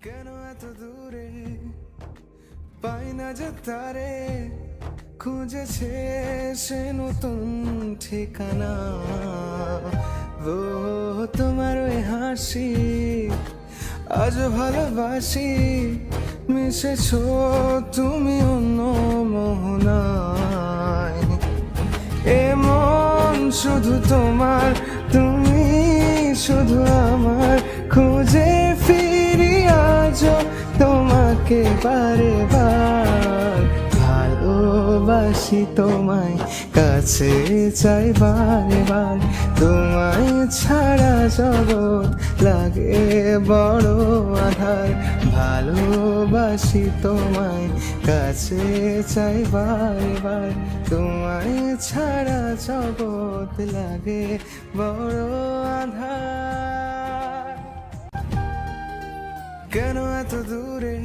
কেন এত দূরে পাই না যে তারে, খুঁজেছে সে নতুন ঠিকানা। ও তোমার ওই হাসি আজ ভালোবাসি, মিশেছো তুমি অন্য মোহনায়। এমন শুধু তোমার, তুমি শুধু আমার, খুঁজে ফিরি আজও তোমাকে বারে বার। ভালোবাসি তোমায়, কাছে চাই বারে বার, তোমায় ছাড়া জগৎ লাগে বড় আধার। ভালোবাসি তোমায়, কাছে চাই বারে বার, তোমায় ছাড়া জগৎ লাগে বড় আধার। কেন এত দূরে